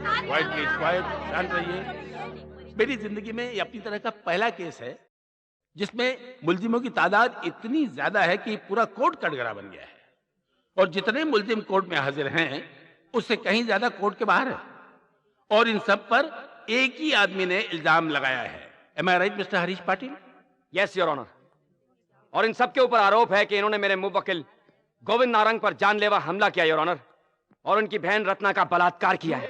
Quite please, quite, शांत रहिए। मेरी जिंदगी में ये अपनी तरह का पहला केस है जिसमें मुल्जिमों की तादाद इतनी ज्यादा है कि पूरा कोर्ट कटघरा बन गया है, और जितने मुल्जिम कोर्ट में हाजिर हैं उससे कहीं ज्यादा कोर्ट के बाहर है, और इन सब पर एक ही आदमी ने इल्जाम लगाया है। Am I right mister Harish Patil? Yes your honour. और इन सब के ऊपर आरोप है कि इन्होंने मेरे मुवक्किल गोविंद नारंग पर जानलेवा हमला किया योर ऑनर, और उनकी बहन रत्ना का बलात्कार किया है।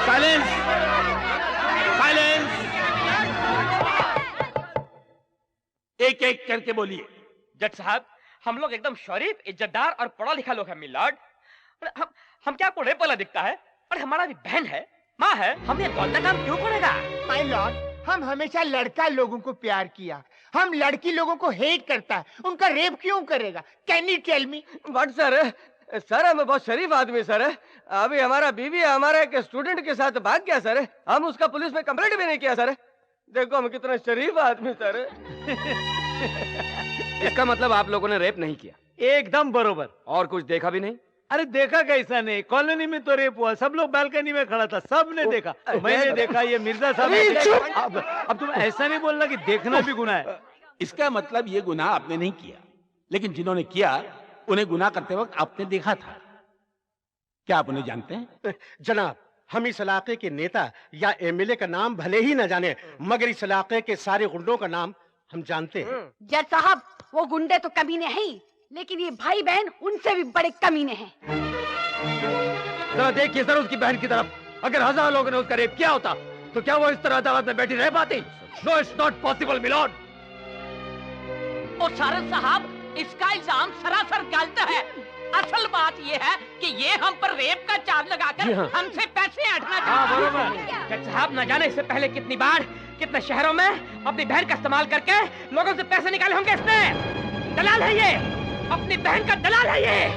Silence, silence. एक एक करके बोलिए। जज साहब, हम लोग एकदम शरीफ, इज्जतदार और पढ़ा लिखा लोग हैं मिलॉर्ड। हम क्या को रेप वाला दिखता है? और हमारा भी बहन है, माँ है, हमें बोलना काम क्यों पड़ेगा? माय लॉर्ड, हम हमेशा लड़का लोगों को प्यार किया, हम लड़की लोगों को हेट करता है, उनका रेप क्यों करेगा? Can you tell me? But sir हम बहुत शरीफ आदमी सर। अभी हमारा बीवी हमारे एक स्टूडेंट के साथ भाग गया सर, हम उसका पुलिस में कंप्लेंट भी नहीं किया सर। देखो हम कितना शरीफ आदमी सर। इसका मतलब आप लोगों ने रेप नहीं किया? एकदम बरोबर। और कुछ देखा भी नहीं? अरे देखा कैसा नहीं, कॉलोनी में तो रेप हुआ, सब लोग बालकनी में खड़ा था, सब ने देखा, मैंने देखा, ये मिर्जा साहब। अब तुम ऐसा नहीं बोलना कि देखना भी गुनाह है। इसका मतलब ये गुनाह आपने नहीं किया, लेकिन जिन्होंने किया उन्हें गुनाह करते वक्त आपने देखा था। क्या आप उन्हें जानते हैं? जनाब, हम इस इलाके के नेता या एमएलए का नाम भले ही न जाने, मगर इस इलाके के सारे गुंडों का नाम हम जानते हैं। जज साहब, वो गुंडे तो कमीने हैं ही, लेकिन ये भाई बहन उनसे भी बड़े कमीने हैं। जरा देखिए सर उसकी बहन की तरफ। अगर 1000 लोगों ने उसका रेप किया होता तो क्या वो इस तरह अदालत में बैठी रह पाती? No, it's not possible milord. और सारद साहब, इसका इल्जाम सरासर गलत है। असल बात ये है कि ये हम पर रेप का चार्ज लगाकर हमसे पैसे ऐंठना चाहता है। जज साहब, न जाने इससे पहले कितनी बार कितने शहरों में अपनी बहन का इस्तेमाल करके लोगों से पैसे निकाले होंगे इसने। दलाल है ये, अपनी बहन का दलाल है ये।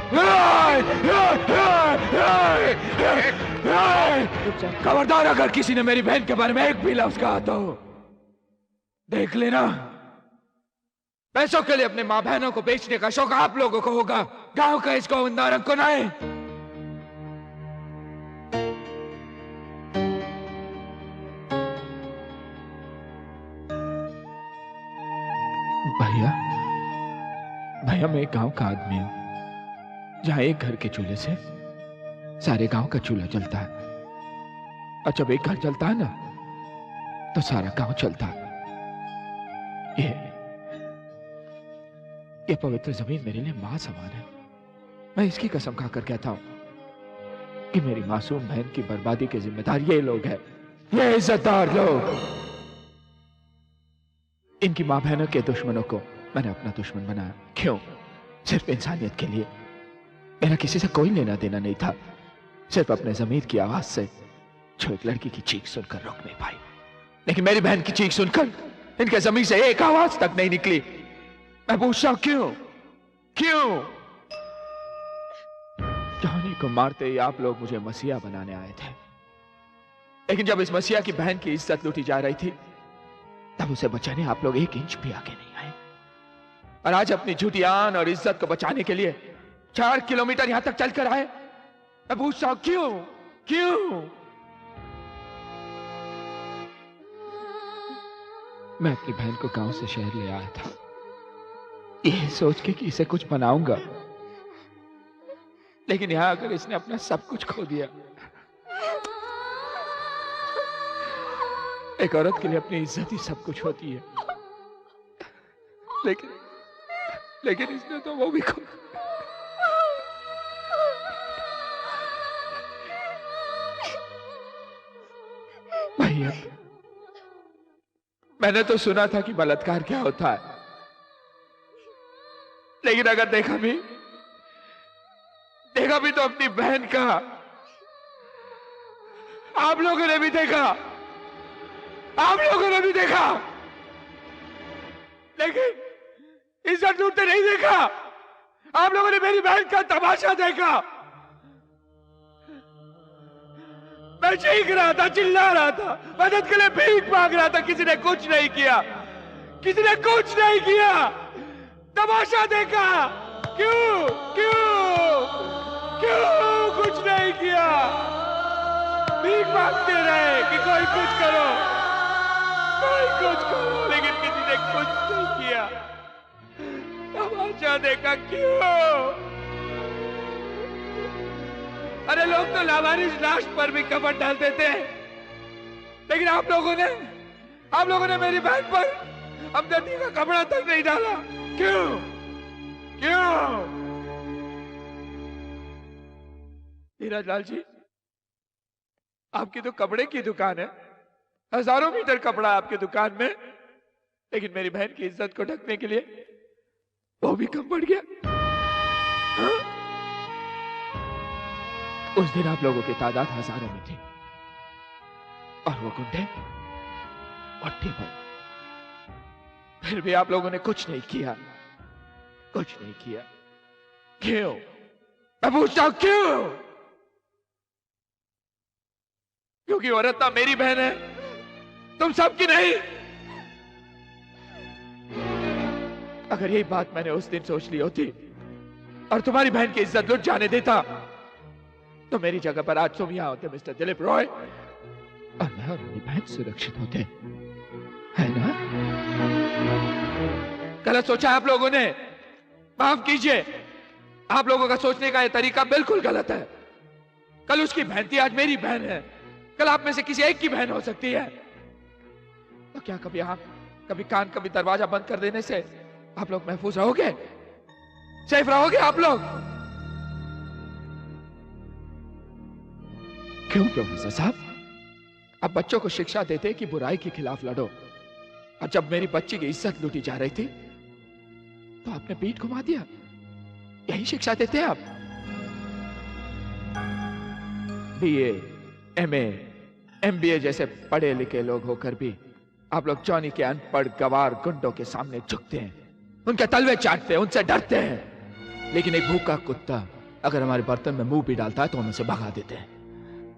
खबरदार, अगर किसी ने मेरी बहन के बारे में एक भी लफ्ज कहा तो देख लेना। पैसों के लिए अपने माँ बहनों को बेचने का शौक आप लोगों को होगा, गांव का इसको नारंग को नहीं। भैया, भैया मैं एक गांव का आदमी हूं जहां एक घर के चूल्हे से सारे गांव का चूल्हा जलता है, और जब एक घर जलता है ना तो सारा गांव चलता है। ये पवित्र जमीन मेरे लिए मां समान है। मैं इसकी कसम खाकर कहता हूं कि मेरी मासूम बहन की बर्बादी के जिम्मेदार ये लोग हैं, ये इज्जतदार लोग। इनकी मां बहनों के दुश्मनों को मैंने अपना दुश्मन बनाया। क्यों? सिर्फ इंसानियत के लिए। मेरा किसी से कोई लेना देना नहीं था, सिर्फ अपने ज़मीर की आवाज से जो एक लड़की की चीख सुनकर रोक नहीं पाई। लेकिन मेरी बहन की चीख सुनकर इनके ज़मीर से एक आवाज तक नहीं निकली। मैं पूछता हूं क्यों? क्यों? जॉनी को मारते ही आप लोग मुझे मसीहा बनाने आए थे, लेकिन जब इस मसीहा की बहन की इज्जत लूटी जा रही थी तब उसे बचाने आप लोग 1 इंच भी आगे नहीं आए। और आज अपनी झूठी आन और इज्जत को बचाने के लिए 4 किलोमीटर यहां तक चलकर आए। मैं पूछता हूं क्यों? क्यों? मैं अपनी बहन को गांव से शहर ले आया था, ये सोच के कि इसे कुछ बनाऊंगा, लेकिन यहां अगर इसने अपना सब कुछ खो दिया। एक औरत के लिए अपनी इज्जत ही सब कुछ होती है, लेकिन इसने तो वो भी खो। भैया, मैंने तो सुना था कि बलात्कार क्या होता है, लेकिन अगर देखा भी तो अपनी बहन का। आप लोगों ने भी देखा, आप लोगों ने भी देखा, लेकिन इज्जत लूटते नहीं देखा। आप लोगों ने मेरी बहन का तमाशा देखा। मैं चीख रहा था, चिल्ला रहा था, मदद के लिए भीख मांग रहा था, किसी ने कुछ नहीं किया, किसी ने कुछ नहीं किया। तमाशा देखा, क्यों क्यों क्यों कुछ नहीं किया? भीख मांगते रहे कि कोई कुछ करो, कोई कुछ करो, लेकिन किसी ने कुछ नहीं किया। तमाशा देखा, क्यों? अरे लोग तो लावारिस लाश पर भी कफन डाल देते हैं, लेकिन आप लोगों ने मेरी बहन पर हमदर्दी का कपड़ा तक नहीं डाला। क्यों क्यों? धीरज लाल जी, आपकी तो कपड़े की दुकान है, हजारों मीटर कपड़ा आपकी दुकान में, लेकिन मेरी बहन की इज्जत को ढकने के लिए वो भी कम पड़ गया। हाँ? उस दिन आप लोगों की तादाद हजारों में थी और वो गुंडे मुट्ठी भर। फिर भी आप लोगों ने कुछ नहीं किया, कुछ नहीं किया। क्यों? मैं पूछता हूं, क्यों? क्योंकि वो रत्ना मेरी बहन है, तुम सबकी नहीं। अगर यही बात मैंने उस दिन सोच ली होती और तुम्हारी बहन की इज्जत लुट जाने देता, तो मेरी जगह पर आज तुम यहां होते मिस्टर दिलीप रॉय, और मैं और मेरी बहन सुरक्षित होते, है ना? गलत सोचा आप लोगों ने, माफ कीजिए। आप लोगों का सोचने का यह तरीका बिल्कुल गलत है। कल उसकी बहन थी, आज मेरी बहन है, कल आप में से किसी एक की बहन हो सकती है। तो क्या कभी आंख, कभी कान, कभी दरवाजा बंद कर देने से आप लोग महफूज रहोगे, सेफ रहोगे आप लोग? क्यों प्रोफेसर साहब? आप बच्चों को शिक्षा देते कि बुराई के खिलाफ लड़ो, और जब मेरी बच्ची की इज्जत लूटी जा रही थी तो आपने पीठ घुमा दिया। यही शिक्षा देते हैं आप? बीए, एमए, एमबीए जैसे पढ़े लिखे लोग होकर भी आप लोग जॉनी के अनपढ़ गवार गुंडों के सामने झुकते हैं, उनके तलवे चाटते हैं, उनसे डरते हैं। लेकिन एक भूखा कुत्ता अगर हमारे बर्तन में मुंह भी डालता है तो हम उसे भगा देते हैं।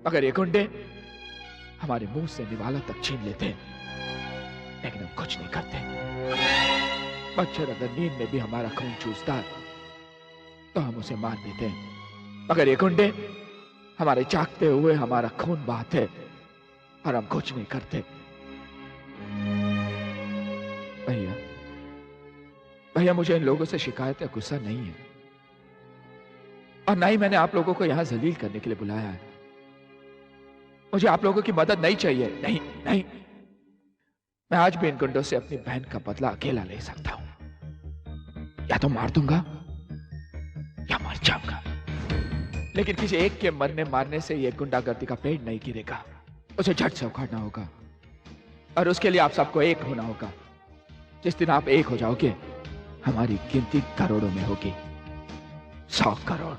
अगर ये गुंडे हमारे मुंह से निवाला तक छीन लेते हैं, लेकिन हम कुछ नहीं करते। मच्छर अगर नींद में भी हमारा खून चूसता है तो हम उसे मार देते हैं। अगर ये गुंडे हमारे जागते हुए हमारा खून बहाते और हम कुछ नहीं करते। भैया, भैया मुझे इन लोगों से शिकायत या गुस्सा नहीं है, और ना ही मैंने आप लोगों को यहां जलील करने के लिए बुलाया है। मुझे आप लोगों की मदद नहीं चाहिए, नहीं नहीं। मैं आज भी इन गुंडों से अपनी बहन का बदला अकेला ले सकता हूं। या तो मार दूंगा या मर जाऊंगा, लेकिन किसी एक के मरने मारने से यह गुंडागर्दी का पेड़ नहीं गिरेगा। उसे झट से उखाड़ना होगा, और उसके लिए आप सबको एक होना होगा। जिस दिन आप एक हो जाओगे, हमारी गिनती करोड़ों में होगी, 100 करोड़,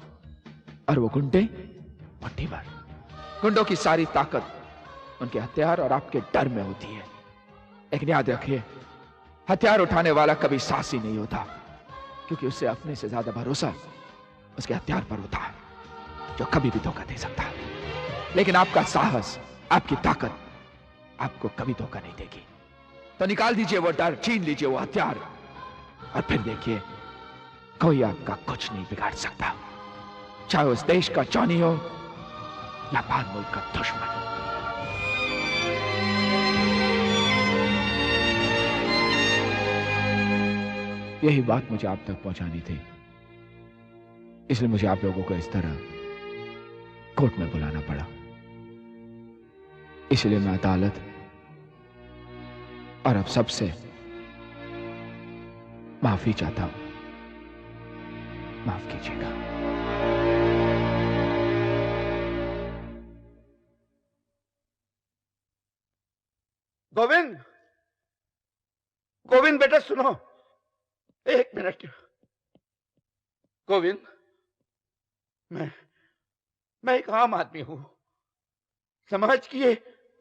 और वो गुंडे मुट्ठी भर। गुंडों की सारी ताकत उनके हथियार और आपके डर में होती है। लेकिन याद रखिए, हथियार उठाने वाला कभी साहसी नहीं होता, क्योंकि उससे अपने से ज्यादा भरोसा उसके हथियार पर होता है, जो कभी भी धोखा दे सकता है। लेकिन आपका साहस, आपकी ताकत आपको कभी धोखा नहीं देगी। तो निकाल दीजिए वो डर, छीन लीजिए वो हथियार, और फिर देखिए कोई आपका कुछ नहीं बिगाड़ सकता, चाहे उस देश का जॉनी हो या बाहर मुल्क का दुश्मन। यही बात मुझे आप तक पहुंचानी थी, इसलिए मुझे आप लोगों को इस तरह कोर्ट में बुलाना पड़ा। इसलिए मैं अदालत और अब सबसे माफी चाहता हूं। माफ कीजिएगा। गोविंद, गोविंद बेटा सुनो, एक मिनट। गोविंद, मैं एक आम आदमी हूं। समाज की ये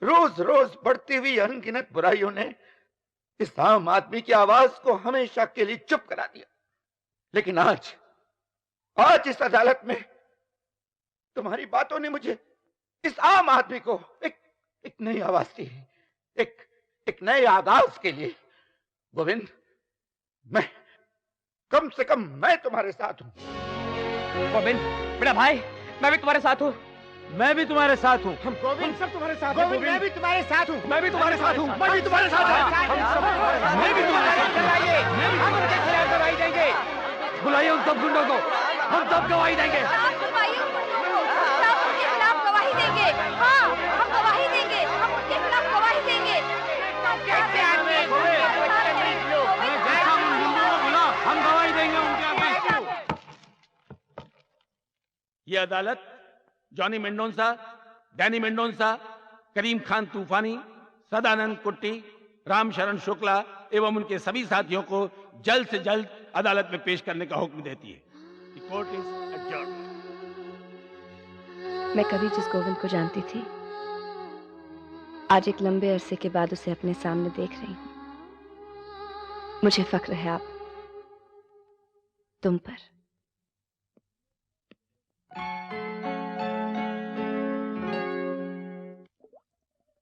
रोज रोज बढ़ती हुई अनगिनत बुराइयों ने इस आम आदमी की आवाज को हमेशा के लिए चुप करा दिया। लेकिन आज इस अदालत में तुम्हारी बातों ने मुझे इस आम आदमी को एक नई आवाज चाहिए, एक नए आगाज के लिए। गोविंद, मैं कम से कम मैं तुम्हारे साथ हूं। गोविंद मेरा भाई, मैं भी तुम्हारे साथ हूँ। मैं भी तुम्हारे साथ हूँ। हम सब तुम्हारे साथ हैं। गोविंद, मैं भी तुम्हारे साथ हूँ। मैं भी तुम्हारे साथ हूँ। मैं भी तुम्हारे साथ हूँ। मैं भी तुम्हारे साथ हूँ। हम उनके खिलाफ गवाही देंगे। बुलाइए उन सब गुंडों को, हम सब गवाही देंगे। आप बुलवाइए उन गुंडों को, सब उनके खिलाफ गवाही देंगे। हाँ, हम गवाही देंगे, हम उनके खिलाफ गवाही देंगे। जैसा उन गुंडों को बुला, हम गवाही देंगे उनके अगेंस्ट। ये अदालत जॉनी मेंडोंसा, डैनी मेंडोंसा, करीम खान तूफानी, सदानंद कुट्टी, रामशरण शुक्ला एवं उनके सभी साथियों को जल्द से जल्द अदालत में पेश करने का हुक्म देती है। The court is adjourned. मैं कभी जिस गोविंद को जानती थी, आज एक लंबे अरसे के बाद उसे अपने सामने देख रही हूं। मुझे फक्र है आप तुम पर।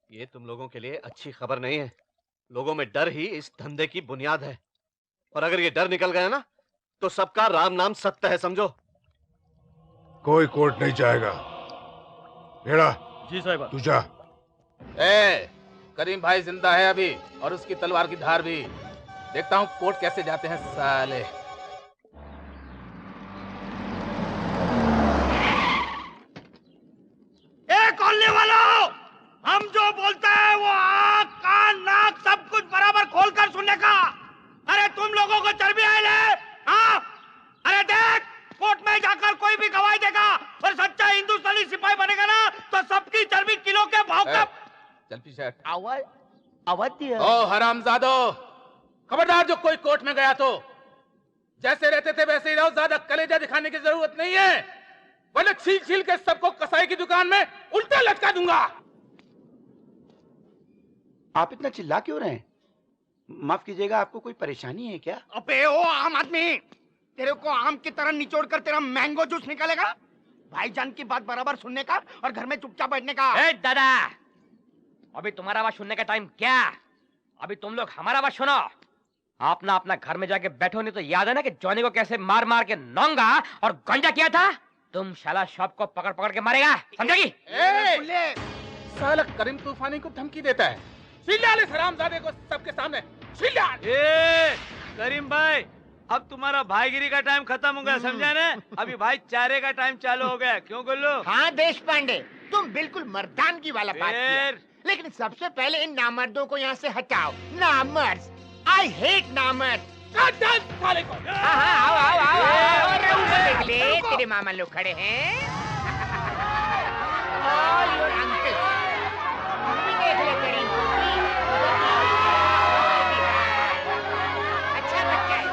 ये तुम लोगों के लिए अच्छी खबर नहीं है। लोगों में डर ही इस धंधे की बुनियाद है, और अगर ये डर निकल गया ना तो सबका राम नाम सत्य है, समझो। कोई कोर्ट नहीं जाएगा। हेड़ा जी साहिबा। तू जा। करीम भाई जिंदा है अभी, और उसकी तलवार की धार भी। देखता हूँ कोर्ट कैसे जाते हैं साले। कॉलनी वालों, हम जो बोलते हैं वो आँख कान नाक सब कुछ बराबर खोलकर सुनने का। अरे तुम लोगों को चर्बी आयल है? हाँ? अरे देख, कोर्ट में जाकर कोई भी गवाही देगा और सच्चा हिंदुस्तानी सिपाही बनेगा ना तो सबकी चर्बी किलो के भाव का। चल पीछे। आवाज दिया। ओ हरामजादो, खबरदार जो कोई कोर्ट में गया तो जैसे रहते थे वैसे ही रहो, ज्यादा कलेजा दिखाने की जरूरत नहीं है, वरना छील छील के सबको कसाई की दुकान में उल्टा लटका दूंगा। आप इतना चिल्ला क्यों रहे हैं? माफ कीजिएगा, आपको कोई परेशानी है क्या? अबे ओ आम आदमी, तेरे को आम की तरह निचोड़ कर तेरा मैंगो जूस निकालेगा? भाईजान की बात बराबर सुनने का और घर में चुपचाप बैठने का। ए दादा, अभी तुम्हारा आवाज सुनने का टाइम क्या? अभी तुम लोग हमारा आवाज सुनो। आप ना अपना घर में जाके बैठो, नहीं तो याद है ना कि जॉनी को कैसे मार मार के नौंगा और गंजा किया था। तुम शाला शॉप को पकड़ पकड़ के मारेगा, समझेगी? साला करीम तूफानी को धमकी देता है। शिलाल इस हरामजादे को सबके सामने। शिलाल। करीम भाई, अब तुम्हारा भाईगिरी का टाइम खत्म हो गया, समझा ना? अभी भाईचारे का टाइम चालू हो गया। क्यों गुल्लू? हाँ देश पांडे, तुम बिल्कुल मर्दानगी वाला बात किया। लेकिन सबसे पहले इन नामर्दों को यहाँ से हटाओ। नामर्द, आई हेट नामर्द। साले को। आओ आओ आओ आओ। अरे ऊपर देख ले, तेरे मामा लोग खड़े हैं। और अंकल, तुम भी देख ले करीम। अच्छा बच्चा है।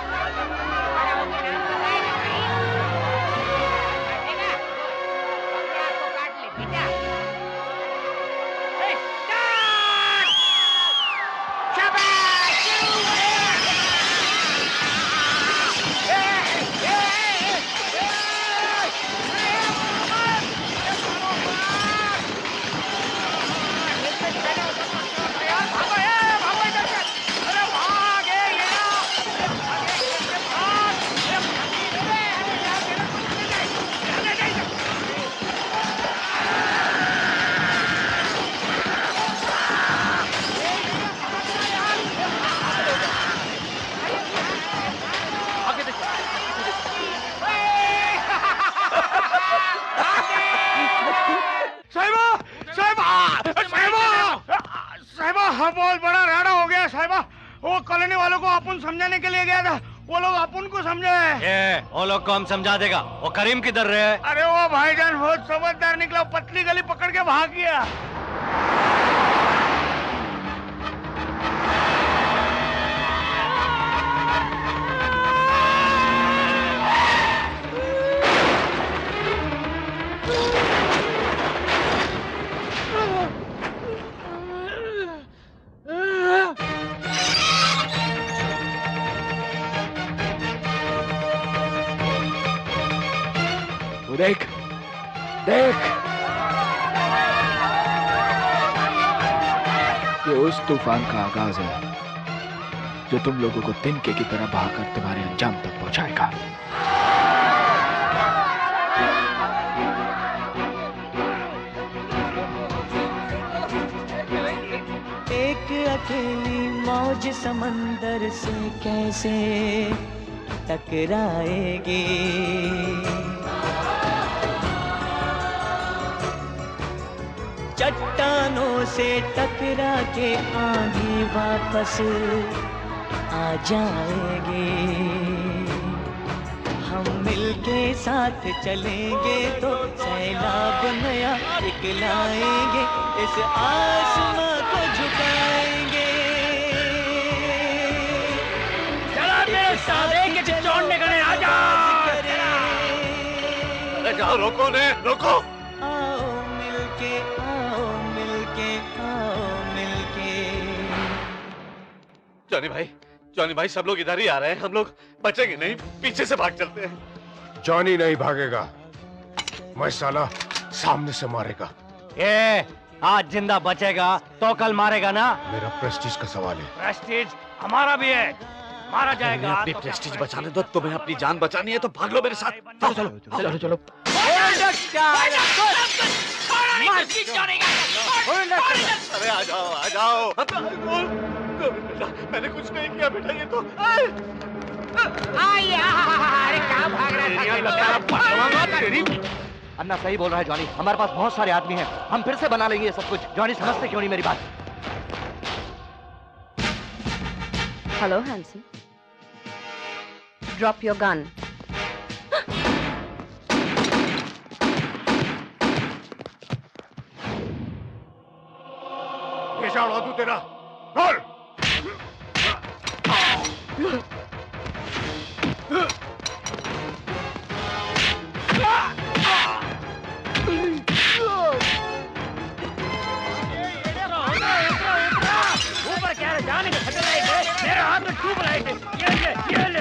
बड़ा हो गया ना, पता है ना भाई? काटेगा? अपने आप को काट ले बेटा। स्टार्ट! शाबाश! साहिबा, बहुत बड़ा राडा हो गया साहिबा। वो कॉलोनी वालों को अपन समझाने के लिए गया था, वो लोग अपन को समझे। वो लोग को हम समझा देगा। वो करीम किधर रहे? अरे वो भाईजान बहुत समझदार निकला, पतली गली पकड़ के भाग गया। देख देख उस तूफान का आगाज है जो तुम लोगों को तिनके की तरह बहाकर तुम्हारे अंजाम तक पहुंचाएगा। एक अकेली मौज समंदर से कैसे टकराएगी, चट्टानों से टकरा के आंधी वापस आ जाएगी। हम मिलके साथ चलेंगे तो सैलाब नया दिखलाएंगे, इस आसमां को झुकाएंगे। चला मेरे साले के चौड़ने गने आ जा। अरे जाओ, रोको ने, रोको। आओ मिलके, आओ मिलके, आओ मिलके। जॉनी भाई, जॉनी भाई, सब लोग इधर ही आ रहे हैं, हम लोग बचेंगे नहीं, पीछे से भाग चलते हैं। जॉनी नहीं भागेगा, मैं साला सामने से मारेगा। ये आज जिंदा बचेगा तो कल मारेगा ना। मेरा प्रेस्टीज का सवाल है। प्रेस्टीज हमारा भी है, मारा जाएगा। अपनी प्रेस्टीज बचाने दो, तुम्हें अपनी जान बचानी है तो भाग लो मेरे साथ। चलो चलो चलो चलो। अरे आ जाओ, आ जाओ। मैंने कुछ नहीं किया बेटा, ये तो अरे क्या भाग रहा था? अन्ना सही बोल रहा है जॉनी, हमारे पास बहुत सारे आदमी हैं, हम फिर से बना लेंगे ये सब कुछ। जॉनी समझते क्यों नहीं मेरी बात? Hello handsome, drop your gun. कैसा उड़ा दूं तेरा? रोल। ऊपर क्या है? जाने का खतरा है, मेरे हाथ में ट्यूब लाइट है। ये ले।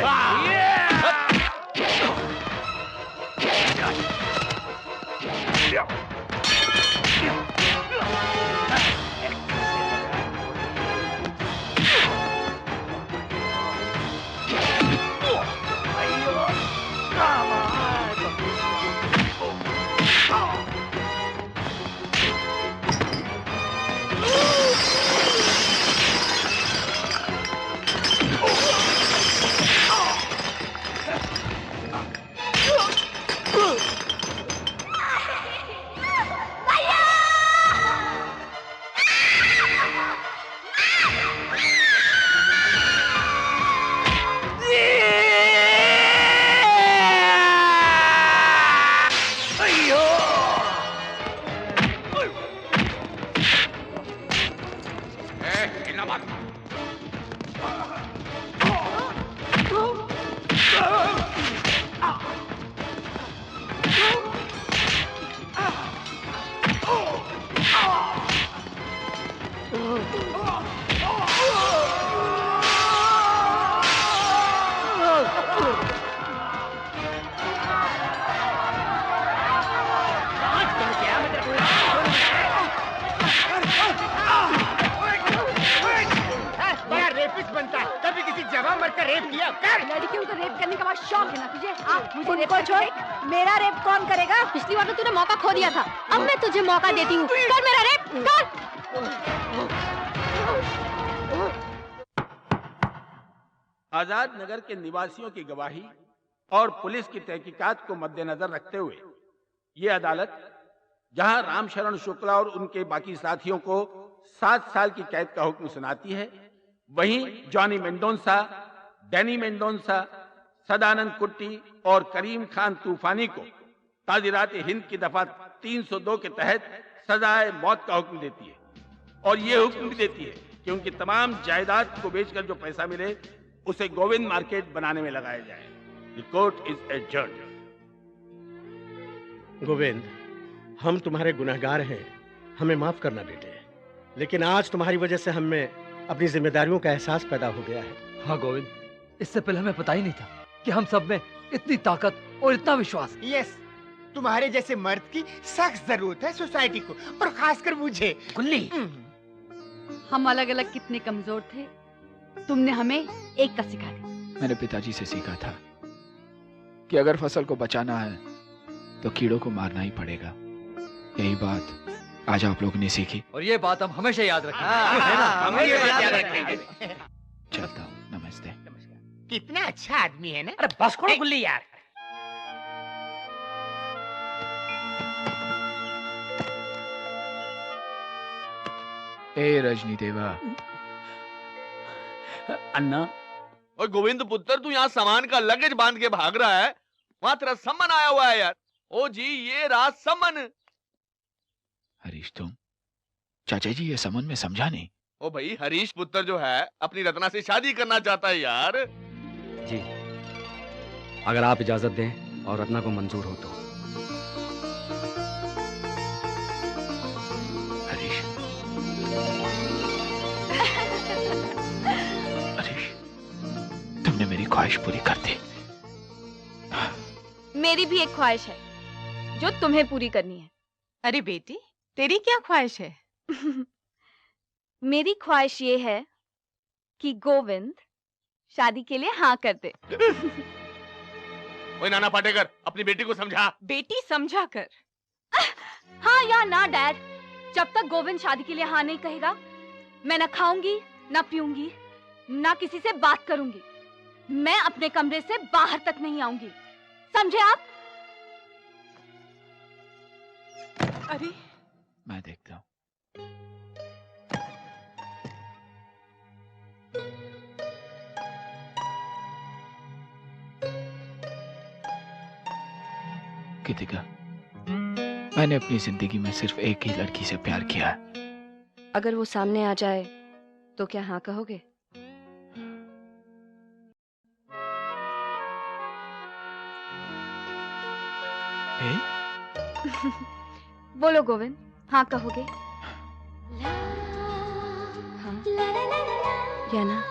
लड़कियों को रेप करने का बहुत शौक है ना तुझे? मुझे रेप छोड़, मेरा रेप कौन करेगा? पिछली बार तो तूने मौका खो दिया था, अब मैं तुझे मौका देती हूँ। कर मेरा रेप, कर। आजाद नगर के निवासियों की गवाही और पुलिस की तहकीकात को मद्देनजर रखते हुए ये अदालत, जहां रामशरण शुक्ला और उनके बाकी साथियों को 7 साल की कैद का हुक्म सुनाती है, वहीं जॉनी मेंडोंसा, डैनी मेंडोंसा, सदानंद कुट्टी और करीम खान तूफानी को ताज़ीरात हिंद की दफा 302 के तहत सजाए मौत का हुक्म देती है और ये हुक्म भी देती है कि उनकी तमाम जायदाद को बेचकर जो पैसा मिले उसे गोविंद मार्केट बनाने में लगाया जाए। The court is adjourned. Govind, हम तुम्हारे गुनहगार हैं, हमें माफ करना बेटे। लेकिन आज तुम्हारी वजह से हमें अपनी जिम्मेदारियों का एहसास पैदा हो गया है। हाँ गोविंद, इससे पहले हमें पता ही नहीं था कि हम सब में इतनी ताकत और इतना विश्वास। यस, तुम्हारे जैसे मर्द की सख्त जरूरत है सोसाइटी को, और खासकर मुझे। गुल्ली, हम अलग अलग कितने कमजोर थे, तुमने हमें एक का सिखा दिया। मैंने पिताजी से सीखा था कि अगर फसल को बचाना है तो कीड़ों को मारना ही पड़ेगा। यही बात आज आप लोगों ने सीखी और ये बात हम हमेशा याद रखेंगे। हम ये बात याद रखेंगे। चलता हूँ, नमस्ते। कितना अच्छा आदमी है ना। अरे बस करो गुल्ली यार। ए रजनी देवा। अन्ना। और गोविंद पुत्र, तू यहाँ सामान का लगेज बांध के भाग रहा है, वहां तेरा सम्मन आया हुआ है यार। ओ जी, ये रहा सम्मन। हरीश तुम, चाचा जी ये समन में समझा नहीं। ओ भाई, हरीश पुत्र जो है अपनी रत्ना से शादी करना चाहता है यार। जी, अगर आप इजाजत दें और रत्ना को मंजूर हो तो। हरीश, हरीश, तुमने मेरी ख्वाहिश पूरी कर दी। मेरी भी एक ख्वाहिश है जो तुम्हें पूरी करनी है। अरे बेटी, तेरी क्या ख्वाहिश है? मेरी ख्वाहिश ये है कि गोविंद शादी के लिए हाँ कर दे। ओए नाना पाटेकर, अपनी बेटी को समझा। बेटी समझा कर। हाँ या ना डैड, जब तक गोविंद शादी के लिए हाँ नहीं कहेगा, मैं ना खाऊंगी, ना पीऊंगी, ना किसी से बात करूंगी। मैं अपने कमरे से बाहर तक नहीं आऊंगी, समझे आप? अरे मैं देखता हूँ। कृतिका, मैंने अपनी जिंदगी में सिर्फ एक ही लड़की से प्यार किया है। अगर वो सामने आ जाए तो क्या हाँ कहोगे? बोलो गोविंद, हाँ कहोगे? हाँ या ना?